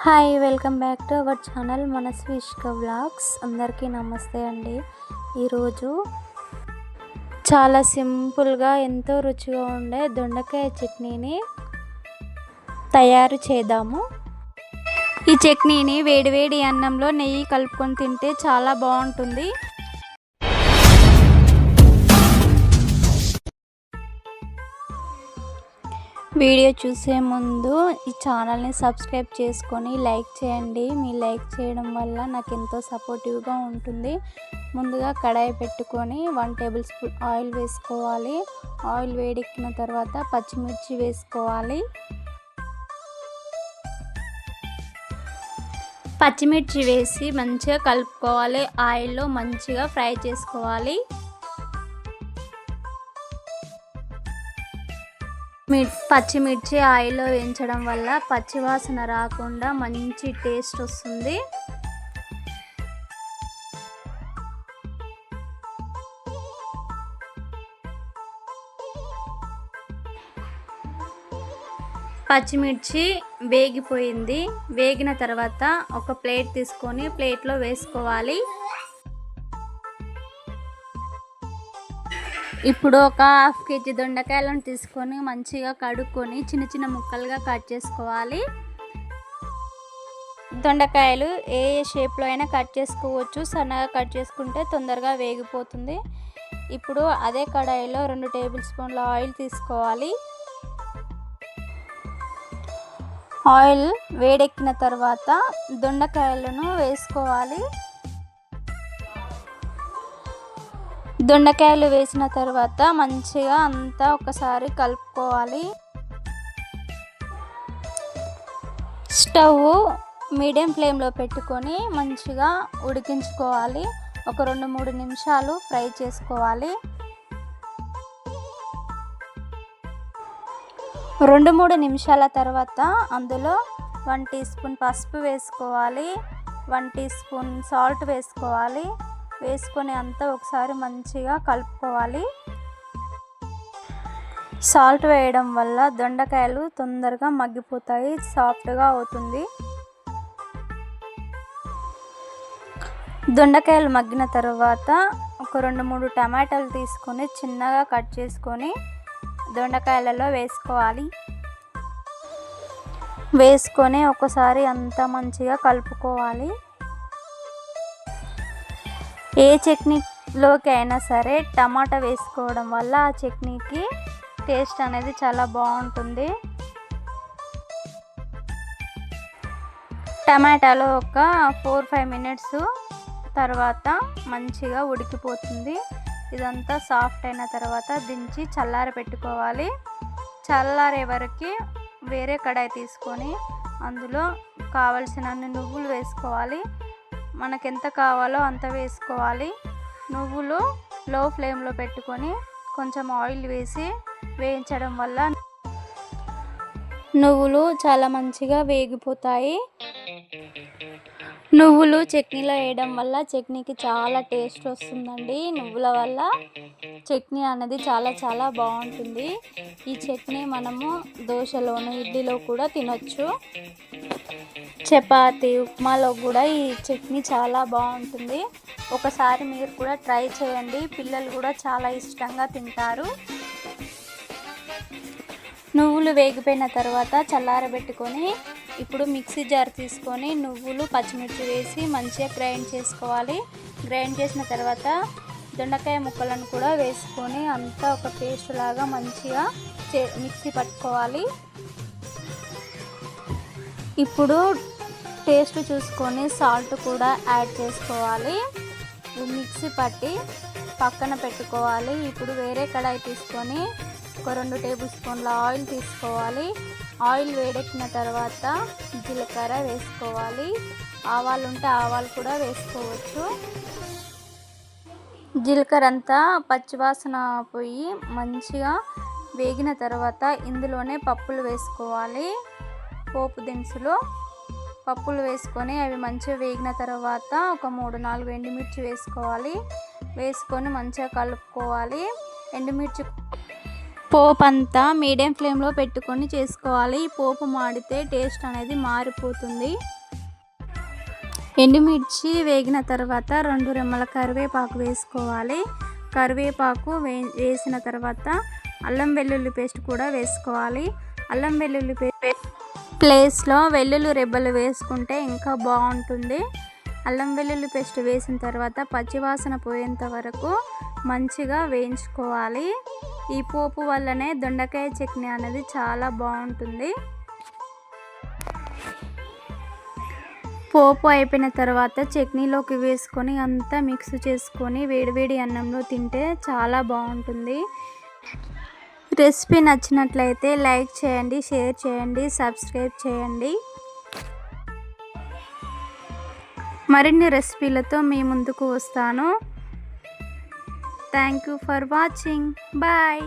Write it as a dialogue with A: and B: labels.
A: Hi welcome back to our channel Manasvishka vlogs. అందరికీ నమస్తే అండి. ఈరోజు చాలా సింపుల్గా ఎంతో రుచిగా ఉండే దొండకాయ చట్నీని తయారు చేద్దాము. ఈ చట్నీని వేడివేడి అన్నంలో నెయ్యి కలుపుకొని తింటే చాలా బాగుంటుంది. వీడియో చూసే ముందు ఈ ఛానల్ని సబ్స్క్రైబ్ చేసుకొని లైక్ చేయండి. మీ లైక్ చేయడం వల్ల నాకు ఎంతో సపోర్టివ్గా ఉంటుంది. ముందుగా కడాయి పెట్టుకొని 1 టేబుల్ స్పూన్ ఆయిల్ వేసుకోవాలి. ఆయిల్ వేడెక్కిన తర్వాత పచ్చిమిర్చి వేసుకోవాలి. పచ్చిమిర్చి వేసి మంచిగా కలుపుకోవాలి. ఆయిల్లో మంచిగా ఫ్రై చేసుకోవాలి. పచ్చిమిర్చి ఆయిల్లో వేయించడం వల్ల పచ్చివాసన రాకుండా మంచి టేస్ట్ వస్తుంది. పచ్చిమిర్చి వేగిపోయింది. వేగిన తర్వాత ఒక ప్లేట్ తీసుకొని ప్లేట్లో వేసుకోవాలి. ఇప్పుడు ఒక 1/2 కేజీ దొండకాయలను తీసుకొని మంచిగా కడుక్కొని చిన్న చిన్న ముక్కలుగా కట్ చేసుకోవాలి. దొండకాయలు ఏ షేప్లో అయినా కట్ చేసుకోవచ్చు. సన్నగా కట్ చేసుకుంటే తొందరగా వేగిపోతుంది. ఇప్పుడు అదే కడాయిలో 2 టేబుల్ స్పూన్ల ఆయిల్ తీసుకోవాలి. ఆయిల్ వేడెక్కిన తర్వాత దొండకాయలను వేసుకోవాలి. దొండకాయలు వేసిన తర్వాత మంచిగా అంతా ఒకసారి కలుపుకోవాలి. స్టవ్ మీడియం ఫ్లేమ్లో పెట్టుకొని మంచిగా ఉడికించుకోవాలి. ఒక 2-3 నిమిషాలు ఫ్రై చేసుకోవాలి. 2-3 నిమిషాల తర్వాత అందులో 1 టీ స్పూన్ పసుపు వేసుకోవాలి. 1 టీ స్పూన్ సాల్ట్ వేసుకోవాలి. వేసుకొని అంతా ఒకసారి మంచిగా కలుపుకోవాలి. సాల్ట్ వేయడం వల్ల దొండకాయలు తొందరగా మగ్గిపోతాయి, సాఫ్ట్గా అవుతుంది. దొండకాయలు మగ్గిన తర్వాత ఒక 2-3 టమాటాలు తీసుకొని చిన్నగా కట్ చేసుకొని దొండకాయలలో వేసుకోవాలి. వేసుకొని ఒకసారి అంతా మంచిగా కలుపుకోవాలి. ఏ చట్నీలోకి అయినా సరే టమాటా వేసుకోవడం వల్ల ఆ చట్నీకి టేస్ట్ అనేది చాలా బాగుంటుంది. టమాటాలో ఒక 4-5 మినిట్స్ తర్వాత మంచిగా ఉడికిపోతుంది. ఇదంతా సాఫ్ట్ అయిన తర్వాత దించి చల్లార పెట్టుకోవాలి. చల్లారే వరకు వేరే కడాయి తీసుకొని అందులో కావలసినన్ని నువ్వులు వేసుకోవాలి. మనకు ఎంత కావాలో అంత వేసుకోవాలి. నువ్వులు లో ఫ్లేమ్లో పెట్టుకొని కొంచెం ఆయిల్ వేసి వేయించడం వల్ల నువ్వులు చాలా మంచిగా వేగిపోతాయి. నువ్వులు చట్నీలో వేయడం వల్ల చట్నీకి చాలా టేస్ట్ వస్తుందండి. నువ్వుల వల్ల చట్నీ అనేది చాలా బాగుంటుంది. ఈ చట్నీ మనము దోశలోను ఇడ్లీలో కూడా తినొచ్చు. చపాతీ ఉప్మాలో కూడా ఈ చట్నీ చాలా బాగుంటుంది. ఒకసారి మీరు కూడా ట్రై చేయండి. పిల్లలు కూడా చాలా ఇష్టంగా తింటారు. నువ్వులు వేగిపోయిన తర్వాత చల్లారబెట్టుకొని ఇప్పుడు మిక్సీ జార్ తీసుకొని నువ్వులు పచ్చిమిర్చి వేసి మంచిగా గ్రైండ్ చేసుకోవాలి. గ్రైండ్ చేసిన తర్వాత దొండకాయ ముక్కలను కూడా వేసుకొని అంతా ఒక పేస్ట్ లాగా మంచిగా మిక్సీ పట్టుకోవాలి. ఇప్పుడు టేస్ట్ చూసుకొని సాల్ట్ కూడా యాడ్ చేసుకోవాలి. మిక్సీ పట్టి పక్కన పెట్టుకోవాలి. ఇప్పుడు వేరే కడాయి తీసుకొని ఒక 2 టేబుల్ స్పూన్ల ఆయిల్ తీసుకోవాలి. ఆయిల్ వేడెక్కిన తర్వాత జీలకర్ర వేసుకోవాలి. ఆవాలు ఉంటే ఆవాలు కూడా వేసుకోవచ్చు. జీలకర్ర అంతా పచ్చివాసన పోయి మంచిగా వేగిన తర్వాత ఇందులోనే పప్పులు వేసుకోవాలి. పోపు దినుసులు పప్పులు వేసుకొని అవి మంచిగా వేగిన తర్వాత ఒక 3-4 ఎండుమిర్చి వేసుకోవాలి. వేసుకొని మంచిగా కలుపుకోవాలి. పోపు అంతా మీడియం ఫ్లేమ్లో పెట్టుకొని చేసుకోవాలి. పోపు మాడితే టేస్ట్ అనేది మారిపోతుంది. ఎండుమిర్చి వేగిన తర్వాత 2 రెమ్మల కరివేపాకు వేసుకోవాలి. కరివేపాకు వేసిన తర్వాత అల్లం వెల్లుల్లి పేస్ట్ కూడా వేసుకోవాలి. అల్లం వెల్లుల్లి ప్లేస్లో వెల్లుల్లి రెబ్బలు వేసుకుంటే ఇంకా బాగుంటుంది. అల్లం వెల్లుల్లి పేస్ట్ వేసిన తర్వాత పచ్చివాసన పోయేంత వరకు మంచిగా వేయించుకోవాలి. ఈ పోపు వల్లనే దొండకాయ చట్నీ అనేది చాలా బాగుంటుంది. పోపు అయిపోయిన తర్వాత చట్నీలోకి వేసుకొని అంతా మిక్స్ చేసుకొని వేడివేడి అన్నంలో తింటే చాలా బాగుంటుంది. రెసిపీ నచ్చినట్లయితే లైక్ చేయండి, షేర్ చేయండి, సబ్స్క్రైబ్ చేయండి. మరిన్ని రెసిపీలతో మీ ముందుకు వస్తాను. Thank you for watching. Bye.